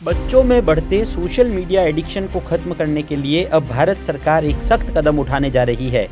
बच्चों में बढ़ते सोशल मीडिया एडिक्शन को खत्म करने के लिए अब भारत सरकार एक सख्त कदम उठाने जा रही है।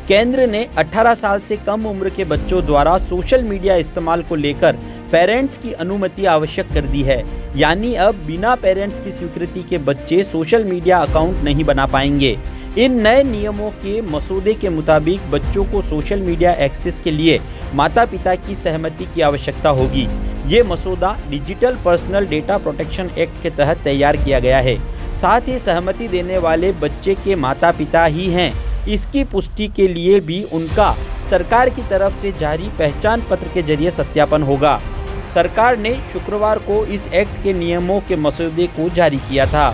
केंद्र ने 18 साल से कम उम्र के बच्चों द्वारा सोशल मीडिया इस्तेमाल को लेकर पेरेंट्स की अनुमति आवश्यक कर दी है। यानी अब बिना पेरेंट्स की स्वीकृति के बच्चे सोशल मीडिया अकाउंट नहीं बना पाएंगे। इन नए नियमों के मसौदे के मुताबिक बच्चों को सोशल मीडिया एक्सेस के लिए माता पिता की सहमति की आवश्यकता होगी। ये मसौदा digital personal data protection act के तहत तैयार किया गया है। साथ ही सहमति देने वाले बच्चे के माता पिता ही हैं। इसकी पुष्टि के लिए भी उनका सरकार की तरफ से जारी पहचान पत्र के जरिए सत्यापन होगा। सरकार ने शुक्रवार को इस एक्ट के नियमों के मसौदे को जारी किया था।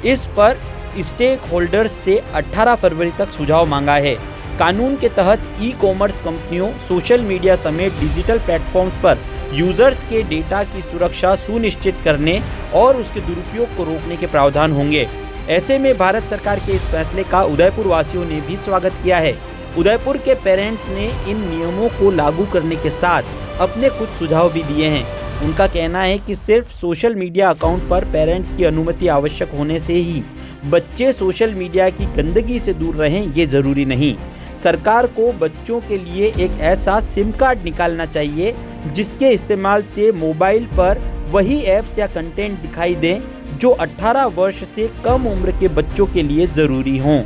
इस पर स्टेक होल्डर्स से 18 फरवरी तक सुझाव मांगा है। कानून के तहत ई-कॉमर्स कंपनियों, सोशल मीडिया समेत डिजिटल प्लेटफॉर्म्स पर यूजर्स के डेटा की सुरक्षा सुनिश्चित करने और उसके दुरुपयोग को रोकने के प्रावधान होंगे। ऐसे में भारत सरकार के इस फैसले का उदयपुर वासियों ने भी स्वागत किया है। उदयपुर के पेरेंट्स ने इन नियमों को लागू करने के साथ अपने कुछ सुझाव भी दिए हैं। उनका कहना है कि सिर्फ सोशल मीडिया अकाउंट पर पेरेंट्स की अनुमति आवश्यक होने से ही बच्चे सोशल मीडिया की गंदगी से दूर रहें, ये ज़रूरी नहीं। सरकार को बच्चों के लिए एक ऐसा सिम कार्ड निकालना चाहिए जिसके इस्तेमाल से मोबाइल पर वही ऐप्स या कंटेंट दिखाई दें जो 18 वर्ष से कम उम्र के बच्चों के लिए ज़रूरी हों।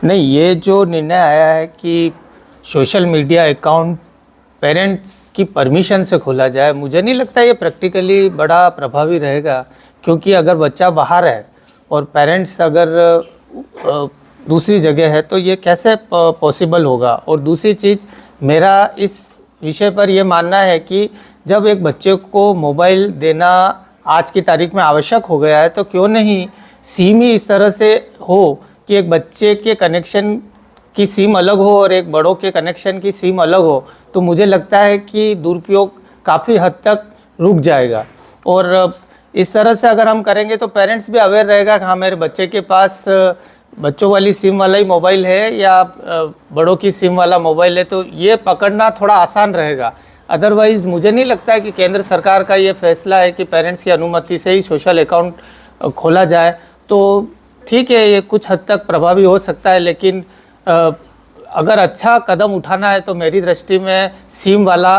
नहीं, ये जो निर्णय आया है कि सोशल मीडिया अकाउंट पेरेंट्स की परमिशन से खोला जाए, मुझे नहीं लगता ये प्रैक्टिकली बड़ा प्रभावी रहेगा। क्योंकि अगर बच्चा बाहर है और पेरेंट्स अगर दूसरी जगह है तो ये कैसे पॉसिबल होगा। और दूसरी चीज़, मेरा इस विषय पर यह मानना है कि जब एक बच्चे को मोबाइल देना आज की तारीख में आवश्यक हो गया है तो क्यों नहीं सिम ही इस तरह से हो कि एक बच्चे के कनेक्शन की सिम अलग हो और एक बड़ों के कनेक्शन की सिम अलग हो, तो मुझे लगता है कि दुरुपयोग काफ़ी हद तक रुक जाएगा। और इस तरह से अगर हम करेंगे तो पेरेंट्स भी अवेयर रहेगा कि हाँ, मेरे बच्चे के पास बच्चों वाली सिम वाला ही मोबाइल है या बड़ों की सिम वाला मोबाइल है, तो ये पकड़ना थोड़ा आसान रहेगा। अदरवाइज़ मुझे नहीं लगता है कि केंद्र सरकार का ये फैसला है कि पेरेंट्स की अनुमति से ही सोशल अकाउंट खोला जाए तो ठीक है, ये कुछ हद तक प्रभावी हो सकता है। लेकिन अगर अच्छा कदम उठाना है तो मेरी दृष्टि में सिम वाला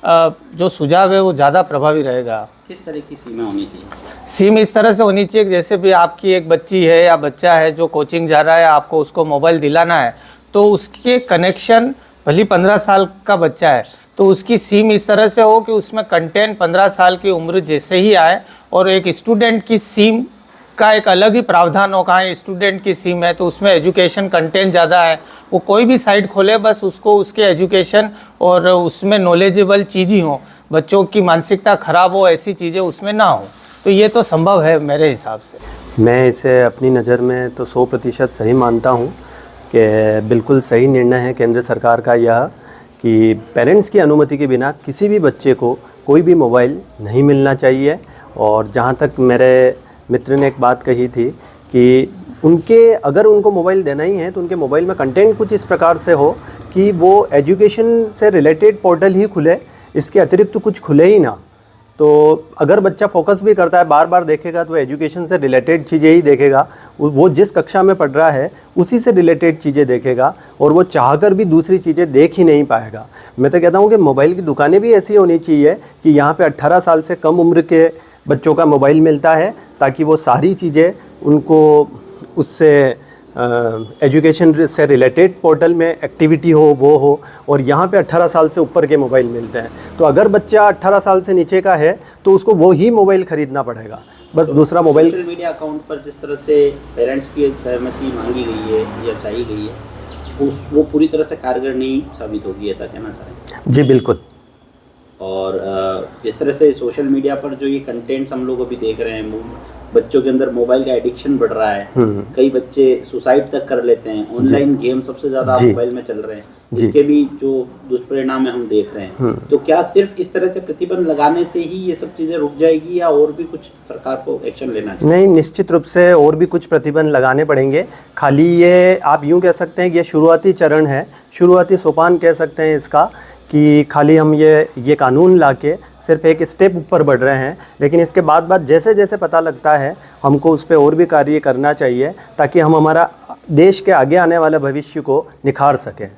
जो सुझाव है वो ज़्यादा प्रभावी रहेगा। किस तरह की सीमें होनी चाहिए? सिम इस तरह से होनी चाहिए जैसे भी आपकी एक बच्ची है या बच्चा है जो कोचिंग जा रहा है, आपको उसको मोबाइल दिलाना है तो उसके कनेक्शन, भले 15 साल का बच्चा है तो उसकी सिम इस तरह से हो कि उसमें कंटेंट 15 साल की उम्र जैसे ही आए। और एक स्टूडेंट की सिम का एक अलग ही प्रावधान हो, कहाँ स्टूडेंट की सिम है तो उसमें एजुकेशन कंटेंट ज़्यादा है, वो कोई भी साइट खोले बस उसको उसके एजुकेशन और उसमें नॉलेजेबल चीज़ ही हो, बच्चों की मानसिकता ख़राब हो ऐसी चीज़ें उसमें ना हो। तो ये तो संभव है मेरे हिसाब से। मैं इसे अपनी नज़र में तो 100% सही मानता हूँ कि बिल्कुल सही निर्णय है केंद्र सरकार का यह कि पेरेंट्स की अनुमति के बिना किसी भी बच्चे को कोई भी मोबाइल नहीं मिलना चाहिए। और जहाँ तक मेरे मित्र ने एक बात कही थी कि अगर उनको मोबाइल देना ही है तो उनके मोबाइल में कंटेंट कुछ इस प्रकार से हो कि वो एजुकेशन से रिलेटेड पोर्टल ही खुले, इसके अतिरिक्त तो कुछ खुले ही ना। तो अगर बच्चा फोकस भी करता है, बार बार देखेगा तो एजुकेशन से रिलेटेड चीज़ें ही देखेगा, वो जिस कक्षा में पढ़ रहा है उसी से रिलेटेड चीज़ें देखेगा और वो चाहकर भी दूसरी चीज़ें देख ही नहीं पाएगा। मैं तो कहता हूँ कि मोबाइल की दुकानें भी ऐसी होनी चाहिए कि यहाँ पे 18 साल से कम उम्र के बच्चों का मोबाइल मिलता है ताकि वो सारी चीज़ें उनको उससे एजुकेशन से रिलेटेड पोर्टल में एक्टिविटी हो वो हो। और यहाँ पे 18 साल से ऊपर के मोबाइल मिलते हैं। तो अगर बच्चा 18 साल से नीचे का है तो उसको वो ही मोबाइल ख़रीदना पड़ेगा, बस तो दूसरा मोबाइल। सोशल मीडिया अकाउंट पर जिस तरह से पेरेंट्स की सहमति मांगी गई है या चाहिए गई है वो पूरी तरह से कारगर नहीं साबित होगी, ऐसा कहना चाहें? जी बिल्कुल। और जिस तरह से सोशल मीडिया पर जो ये कंटेंट्स हम लोग अभी देख रहे हैं, बच्चों के अंदर मोबाइल का एडिक्शन बढ़ रहा है, कई बच्चे सुसाइड तक कर लेते हैं, ऑनलाइन गेम सबसे ज़्यादा मोबाइल में चल रहे हैं, इसके भी जो दुष्परिणाम है हम देख रहे हैं। तो क्या सिर्फ इस तरह से प्रतिबंध लगाने से ही ये सब चीज़ें रुक जाएगी या और भी कुछ सरकार को एक्शन लेना चाहिए? नहीं, निश्चित रूप से और भी कुछ प्रतिबंध लगाने पड़ेंगे। खाली ये आप यूँ कह सकते हैं कि ये शुरुआती चरण है, शुरुआती सोपान कह सकते हैं इसका, कि खाली हम ये कानून लाके सिर्फ एक स्टेप ऊपर बढ़ रहे हैं, लेकिन इसके बाद जैसे जैसे पता लगता है हमको उस पर और भी कार्य करना चाहिए ताकि हम हमारा देश के आगे आने वाले भविष्य को निखार सकें।